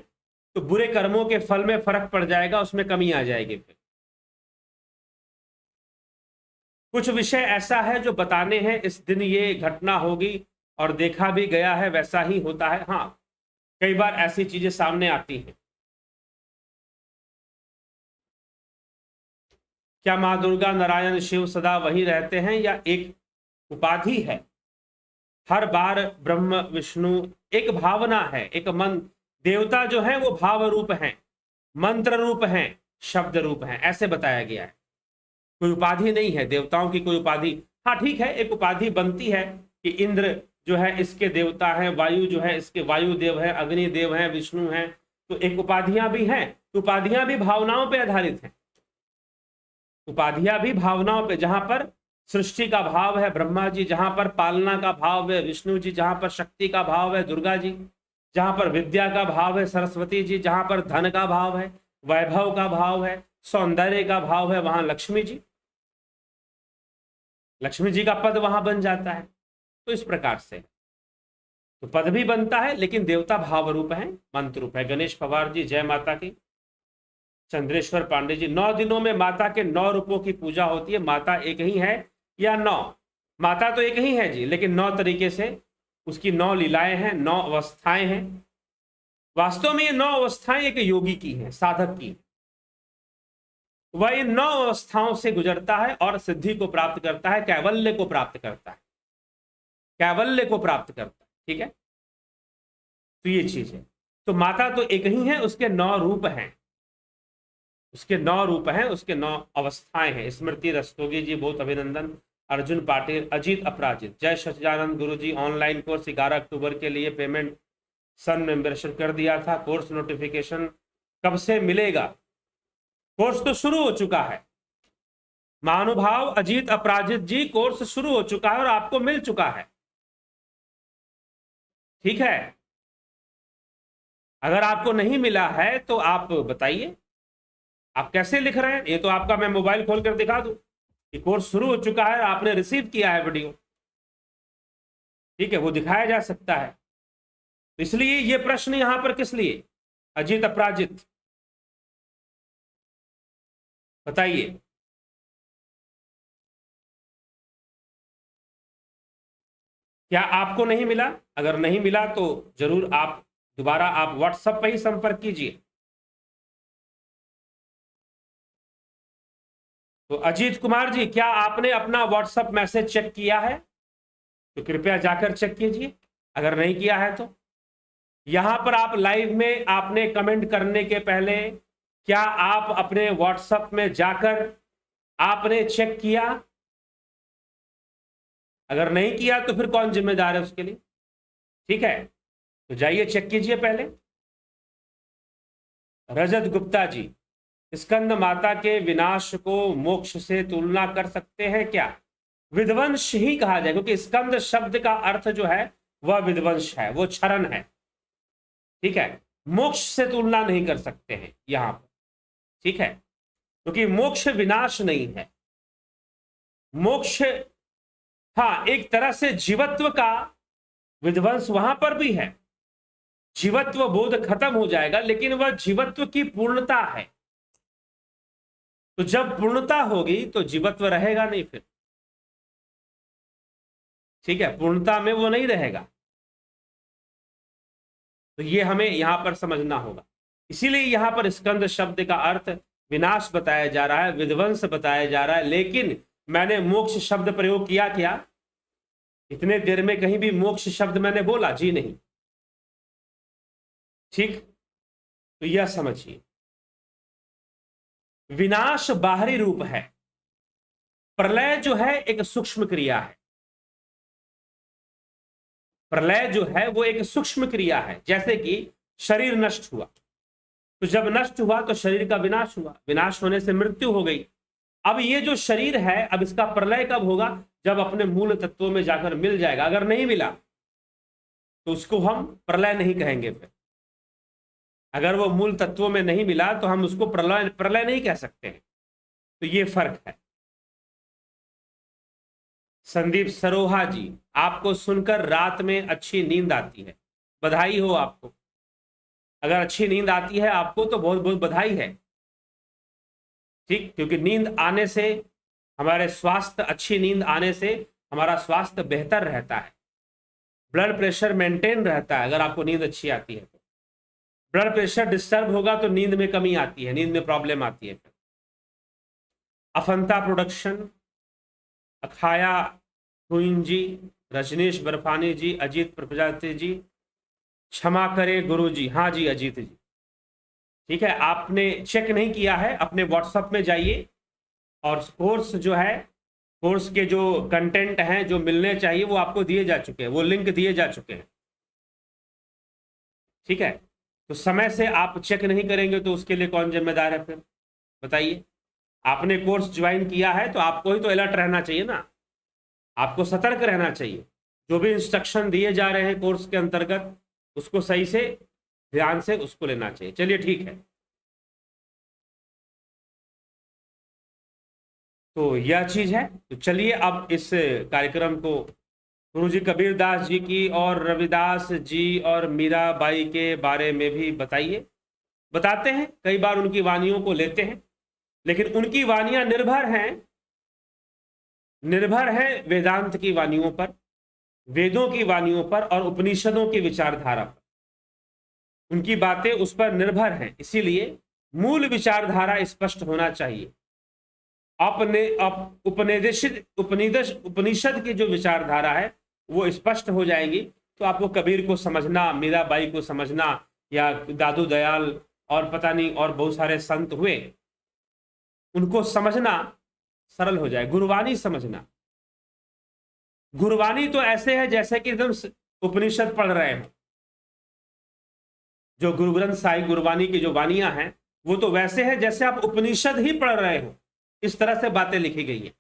तो बुरे कर्मों के फल में फर्क पड़ जाएगा, उसमें कमी आ जाएगी। फिर कुछ विषय ऐसा है जो बताने हैं, इस दिन ये घटना होगी, और देखा भी गया है वैसा ही होता है। हाँ, कई बार ऐसी चीजें सामने आती हैं। क्या माँ दुर्गा, नारायण, शिव सदा वही रहते हैं, या एक उपाधि है? हर बार ब्रह्म विष्णु एक भावना है, एक मन, देवता जो है वो भाव रूप है, मंत्र रूप है, शब्द रूप है, ऐसे बताया गया है। कोई उपाधि नहीं है देवताओं की, कोई उपाधि, हाँ ठीक है एक उपाधि बनती है कि इंद्र जो है इसके देवता है, वायु जो है इसके वायु देव है, अग्नि देव है, विष्णु है, तो एक उपाधियां भी हैं। तो उपाधियां भी भावनाओं पर आधारित हैं, उपाधियां भी भावनाओं पे, जहां पर सृष्टि का भाव है ब्रह्मा जी, जहां पर पालना का भाव है विष्णु जी, जहां पर शक्ति का भाव है दुर्गा जी, जहां पर विद्या का भाव है सरस्वती जी, जहां पर धन का भाव है, वैभव का भाव है, सौंदर्य का भाव है, वहां लक्ष्मी जी, लक्ष्मी जी का पद वहां बन जाता है। तो इस प्रकार से तो पद भी बनता है, लेकिन देवता भाव रूप है, मंत्र रूप है। गणेश पवार जी जय माता की। चंद्रेश्वर पांडे जी, 9 दिनों में माता के 9 रूपों की पूजा होती है, माता एक ही है या 9? माता तो एक ही है जी, लेकिन 9 तरीके से उसकी 9 लीलाएं हैं, 9 अवस्थाएं हैं। वास्तव में ये 9 अवस्थाएं एक योगी की हैं, साधक की। वह इन 9 अवस्थाओं से गुजरता है और सिद्धि को प्राप्त करता है, कैवल्य को प्राप्त करता है, कैवल्य को प्राप्त करता है। ठीक है, तो ये चीज है। तो माता तो एक ही है, उसके 9 रूप हैं, उसके 9 रूप हैं, उसके 9 अवस्थाएं हैं। स्मृति रस्तोगी जी बहुत अभिनंदन। अर्जुन पाटिल, अजीत अपराजित जय सच्चिदानंद गुरु जी। ऑनलाइन कोर्स 11 अक्टूबर के लिए पेमेंट सन मेंबरशिप कर दिया था, कोर्स नोटिफिकेशन कब से मिलेगा? कोर्स तो शुरू हो चुका है महानुभाव अजीत अपराजित जी, कोर्स शुरू हो चुका है और आपको मिल चुका है। ठीक है, अगर आपको नहीं मिला है तो आप बताइए आप कैसे लिख रहे हैं। ये तो आपका मैं मोबाइल खोल कर दिखा दूं कि कोर्स शुरू हो चुका है, आपने रिसीव किया है वीडियो, ठीक है, वो दिखाया जा सकता है। इसलिए ये प्रश्न यहां पर किस लिए? अजीत अपराजित बताइए। क्या आपको नहीं मिला? अगर नहीं मिला तो जरूर आप दोबारा आप व्हाट्सएप पर ही संपर्क कीजिए। तो अजीत कुमार जी, क्या आपने अपना व्हाट्सएप मैसेज चेक किया है? तो कृपया जाकर चेक कीजिए, अगर नहीं किया है तो। यहां पर आप लाइव में आपने कमेंट करने के पहले क्या आप अपने व्हाट्सएप में जाकर आपने चेक किया? अगर नहीं किया तो फिर कौन जिम्मेदार है उसके लिए? ठीक है, तो जाइए चेक कीजिए पहले। रजत गुप्ता जी, स्कंद माता के विनाश को मोक्ष से तुलना कर सकते हैं क्या? विध्वंस ही कहा जाए, क्योंकि स्कंद शब्द का अर्थ जो है वह विध्वंस है, वो क्षरण है। ठीक है, मोक्ष से तुलना नहीं कर सकते हैं यहां पर। ठीक है, क्योंकि मोक्ष विनाश नहीं है। मोक्ष, हाँ, एक तरह से जीवत्व का विध्वंस वहां पर भी है, जीवत्व बोध खत्म हो जाएगा, लेकिन वह जीवत्व की पूर्णता है। तो जब पूर्णता होगी तो जीवत्व रहेगा नहीं फिर। ठीक है, पूर्णता में वो नहीं रहेगा। तो ये हमें यहां पर समझना होगा। इसीलिए यहां पर स्कंद शब्द का अर्थ विनाश बताया जा रहा है, विध्वंस बताया जा रहा है। लेकिन मैंने मोक्ष शब्द प्रयोग किया क्या? इतने देर में कहीं भी मोक्ष शब्द मैंने बोला? जी नहीं। ठीक, तो यह समझिए, विनाश बाहरी रूप है, प्रलय जो है एक सूक्ष्म क्रिया है। प्रलय जो है वो एक सूक्ष्म क्रिया है। जैसे कि शरीर नष्ट हुआ, तो जब नष्ट हुआ तो शरीर का विनाश हुआ, विनाश होने से मृत्यु हो गई। अब ये जो शरीर है, अब इसका प्रलय कब होगा? जब अपने मूल तत्वों में जाकर मिल जाएगा। अगर नहीं मिला तो उसको हम प्रलय नहीं कहेंगे। फिर अगर वो मूल तत्वों में नहीं मिला तो हम उसको प्रलय नहीं कह सकते हैं। तो ये फर्क है। संदीप सरोहा जी, आपको सुनकर रात में अच्छी नींद आती है, बधाई हो आपको। अगर अच्छी नींद आती है आपको तो बहुत बहुत बधाई है। ठीक, क्योंकि नींद आने से हमारे स्वास्थ्य, अच्छी नींद आने से हमारा स्वास्थ्य बेहतर रहता है, ब्लड प्रेशर मेंटेन रहता है। अगर आपको नींद अच्छी आती है तो ब्लड प्रेशर डिस्टर्ब होगा तो नींद में कमी आती है, नींद में प्रॉब्लम आती है। अफंता प्रोडक्शन, अखाया हुइन जी, रजनीश बर्फानी जी, अजीत प्रजापति जी, क्षमा करें गुरु जी। हाँ जी अजीत जी, ठीक है, आपने चेक नहीं किया है, अपने व्हाट्सएप में जाइए और कोर्स जो है, कोर्स के जो कंटेंट हैं जो मिलने चाहिए वो आपको दिए जा चुके हैं, वो लिंक दिए जा चुके हैं, ठीक है। तो समय से आप चेक नहीं करेंगे तो उसके लिए कौन जिम्मेदार है फिर, बताइए। आपने कोर्स ज्वाइन किया है तो आपको ही तो अलर्ट रहना चाहिए ना, आपको सतर्क रहना चाहिए। जो भी इंस्ट्रक्शन दिए जा रहे हैं कोर्स के अंतर्गत उसको सही से ध्यान से उसको लेना चाहिए। चलिए ठीक है, तो यह चीज है। तो चलिए अब इस कार्यक्रम को गुरु जी कबीरदास जी की और रविदास जी और मीराबाई के बारे में भी बताइए, बताते हैं, कई बार उनकी वानियों को लेते हैं, लेकिन उनकी वानियां निर्भर हैं वेदांत की वानियों पर, वेदों की वानियों पर और उपनिषदों की विचारधारा पर। उनकी बातें उस पर निर्भर हैं, इसीलिए मूल विचारधारा स्पष्ट होना चाहिए। उपनिषद की जो विचारधारा है वो स्पष्ट हो जाएंगी तो आपको कबीर को समझना, मीराबाई को समझना, या दादू दयाल और पता नहीं और बहुत सारे संत हुए, उनको समझना सरल हो जाए। गुरबानी समझना, गुरबानी तो ऐसे है जैसे कि एकदम उपनिषद पढ़ रहे हैं। जो गुरु ग्रंथ साहिब गुरबानी की जो वानियां हैं वो तो वैसे है जैसे आप उपनिषद ही पढ़ रहे हो, इस तरह से बातें लिखी गई हैं।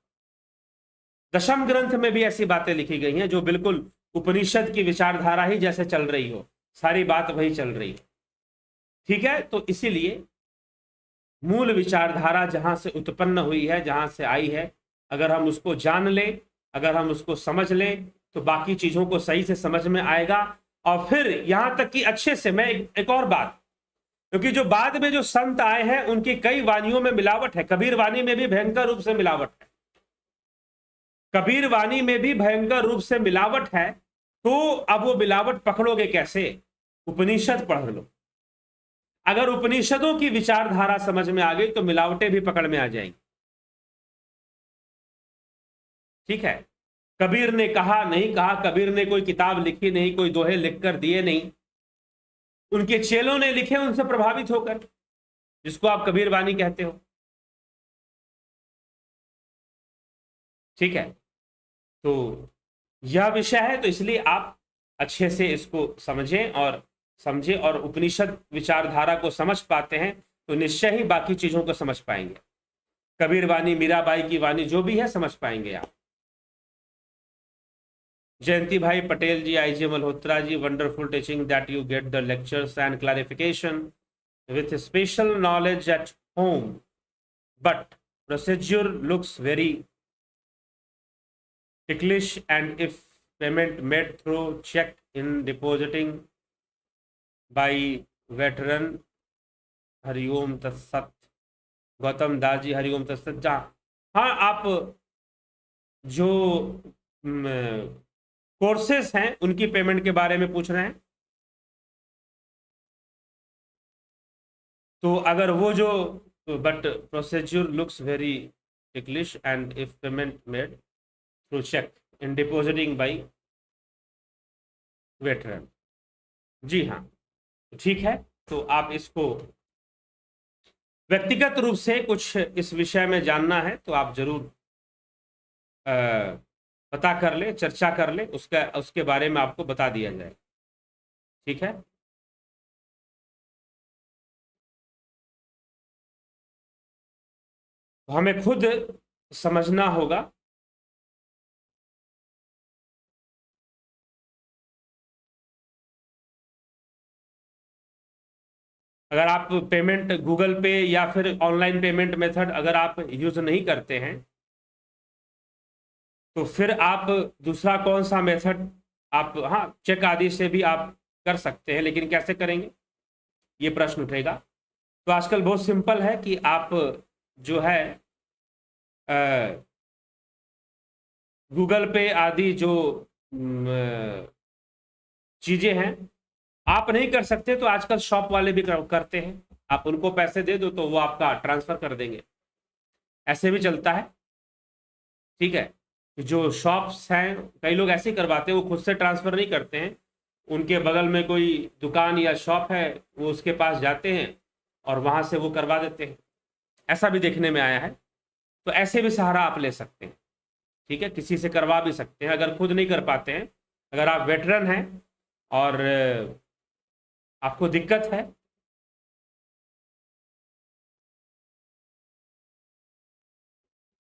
दशम ग्रंथ में भी ऐसी बातें लिखी गई हैं जो बिल्कुल उपनिषद की विचारधारा ही जैसे चल रही हो, सारी बात वही चल रही है, ठीक है। तो इसीलिए मूल विचारधारा जहां से उत्पन्न हुई है, जहां से आई है, अगर हम उसको जान लें, अगर हम उसको समझ लें तो बाकी चीजों को सही से समझ में आएगा। और फिर यहां तक कि अच्छे से, मैं एक और बात, क्योंकि जो बाद में जो संत आए हैं उनकी कई वानियों में मिलावट है, कबीर वानी में भी भयंकर रूप से मिलावट है, कबीर वानी में भी भयंकर रूप से मिलावट है। तो अब वो मिलावट पकड़ोगे कैसे? उपनिषद पढ़ लो, अगर उपनिषदों की विचारधारा समझ में आ गई तो मिलावटें भी पकड़ में आ जाएंगी, ठीक है। कबीर ने कहा नहीं कहा, कबीर ने कोई किताब लिखी नहीं, कोई दोहे लिखकर दिए नहीं, उनके चेलों ने लिखे उनसे प्रभावित होकर, जिसको आप कबीर वानी कहते हो, ठीक है। तो यह विषय है, तो इसलिए आप अच्छे से इसको समझें और उपनिषद विचारधारा को समझ पाते हैं तो निश्चय ही बाकी चीजों को समझ पाएंगे। कबीर वानी, मीराबाई की वानी जो भी है समझ पाएंगे आप। Jayanti Bhai Patel ji, IG Malhotra ji, wonderful teaching that you get the lectures and clarification with special knowledge at home, but procedure looks very ticklish, and if payment made through check in depositing by veteran, Hariom तत्सत। गौतम दास जी, हरिओम तत्सत। जहाँ हाँ, आप जो कोर्सेस हैं उनकी payment के बारे में पूछ रहे हैं, तो अगर वो जो but procedure looks very ticklish, and if payment made through check in depositing by veteran, जी हाँ, ठीक है। तो आप इसको व्यक्तिगत रूप से कुछ इस विषय में जानना है तो आप जरूर पता कर ले, चर्चा कर ले, उसके बारे में आपको बता दिया जाए, ठीक है। तो हमें खुद समझना होगा। अगर आप पेमेंट गूगल पे या फिर ऑनलाइन पेमेंट मेथड अगर आप यूज नहीं करते हैं तो फिर आप दूसरा कौन सा मेथड आप, हाँ, चेक आदि से भी आप कर सकते हैं, लेकिन कैसे करेंगे ये प्रश्न उठेगा। तो आजकल बहुत सिंपल है कि आप जो है गूगल पे आदि जो चीजें हैं आप नहीं कर सकते तो आजकल शॉप वाले भी करते हैं, आप उनको पैसे दे दो तो वो आपका ट्रांसफर कर देंगे, ऐसे भी चलता है, ठीक है। जो शॉप्स हैं, कई लोग ऐसे ही करवाते हैं, वो खुद से ट्रांसफ़र नहीं करते हैं, उनके बगल में कोई दुकान या शॉप है, वो उसके पास जाते हैं और वहाँ से वो करवा देते हैं। ऐसा भी देखने में आया है। तो ऐसे भी सहारा आप ले सकते हैं, ठीक है, किसी से करवा भी सकते हैं अगर खुद नहीं कर पाते हैं। अगर आप वेटरन हैं और आपको दिक्कत है,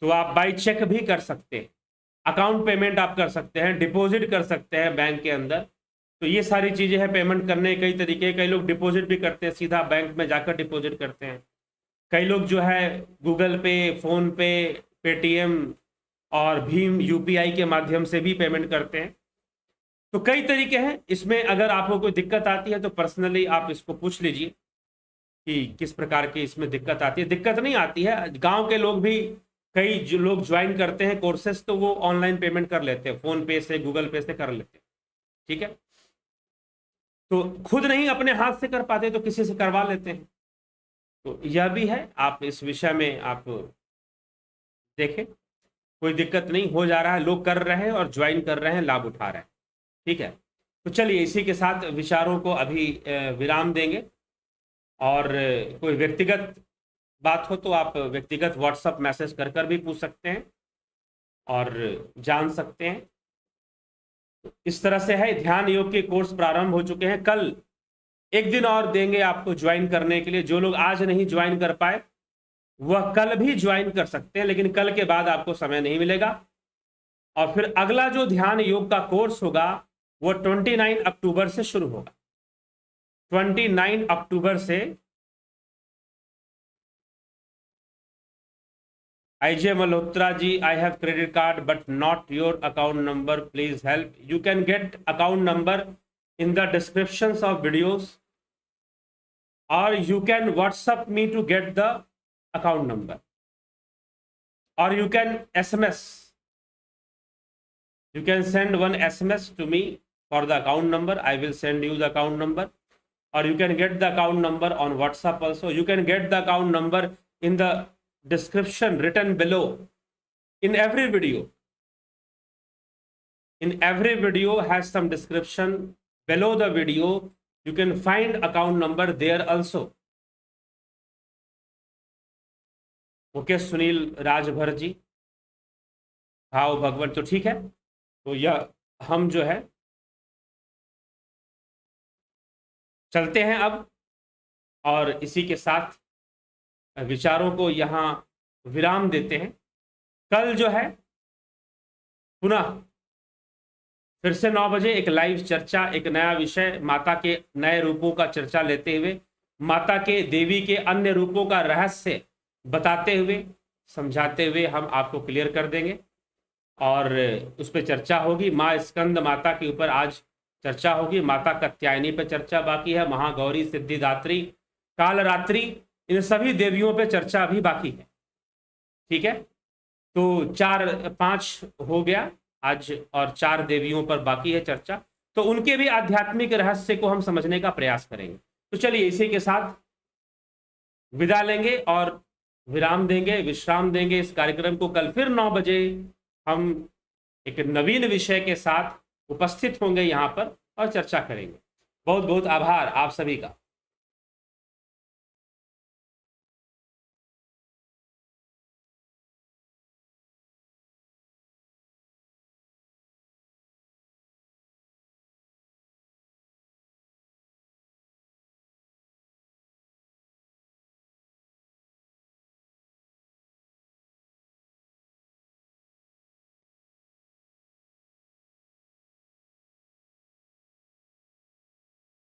तो आप बाई चेक भी कर सकते हैं, अकाउंट पेमेंट आप कर सकते हैं, डिपॉजिट कर सकते हैं बैंक के अंदर। तो ये सारी चीज़ें हैं पेमेंट करने के कई तरीके। कई लोग डिपॉजिट भी करते हैं, सीधा बैंक में जाकर डिपॉजिट करते हैं। कई लोग जो है गूगल पे, फ़ोन पे, पेटीएम और भीम यूपीआई के माध्यम से भी पेमेंट करते हैं। तो कई तरीके हैं इसमें। अगर आपको कोई दिक्कत आती है तो पर्सनली आप इसको पूछ लीजिए कि किस प्रकार की इसमें दिक्कत आती है। दिक्कत नहीं आती है, गांव के लोग भी कई जो लोग ज्वाइन करते हैं कोर्सेज, तो वो ऑनलाइन पेमेंट कर लेते हैं, फ़ोन पे से, गूगल पे से कर लेते हैं, ठीक है। तो खुद नहीं अपने हाथ से कर पाते तो किसी से करवा लेते हैं। तो यह भी है, आप इस विषय में आप देखें, कोई दिक्कत नहीं, हो जा रहा है, लोग कर रहे हैं और ज्वाइन कर रहे हैं, लाभ उठा रहे हैं, ठीक है। तो चलिए इसी के साथ विचारों को अभी विराम देंगे। और कोई व्यक्तिगत बात हो तो आप व्यक्तिगत व्हाट्सएप मैसेज कर कर भी पूछ सकते हैं और जान सकते हैं। इस तरह से है। ध्यान योग के कोर्स प्रारंभ हो चुके हैं। कल एक दिन और देंगे आपको ज्वाइन करने के लिए। जो लोग आज नहीं ज्वाइन कर पाए वह कल भी ज्वाइन कर सकते हैं, लेकिन कल के बाद आपको समय नहीं मिलेगा। और फिर अगला जो ध्यान योग का कोर्स होगा वो 29 अक्टूबर से शुरू होगा। 29 अक्टूबर से IJ Malhotra ji, I have credit card but not your account number. Please help. You can get account number in the descriptions of videos, or you can WhatsApp me to get the account number, or you can SMS. You can send one SMS to me for the account number. I will send you the account number, or you can get the account number on WhatsApp also. You can get the account number in the description written below. In every video has some description below the video. You can find account number there also. Okay Sunil Rajbhar ji, भाव भगवान, तो ठीक है। तो यह हम जो है चलते हैं अब, और इसी के साथ विचारों को यहाँ विराम देते हैं। कल जो है पुनः फिर से 9 बजे एक लाइव चर्चा, एक नया विषय, माता के नए रूपों का चर्चा लेते हुए, माता के, देवी के अन्य रूपों का रहस्य बताते हुए, समझाते हुए हम आपको क्लियर कर देंगे और उस पर चर्चा होगी। माँ स्कंद माता के ऊपर आज चर्चा होगी। माता कात्यायनी पर चर्चा बाकी है। महागौरी, सिद्धिदात्री, कालरात्रि, इन सभी देवियों पे चर्चा अभी बाकी है, ठीक है। तो 4-5 हो गया आज, और 4 देवियों पर बाकी है चर्चा। तो उनके भी आध्यात्मिक रहस्य को हम समझने का प्रयास करेंगे। तो चलिए इसी के साथ विदा लेंगे और विराम देंगे, विश्राम देंगे इस कार्यक्रम को। कल फिर 9 बजे हम एक नवीन विषय के साथ उपस्थित होंगे यहाँ पर और चर्चा करेंगे। बहुत बहुत आभार आप सभी का।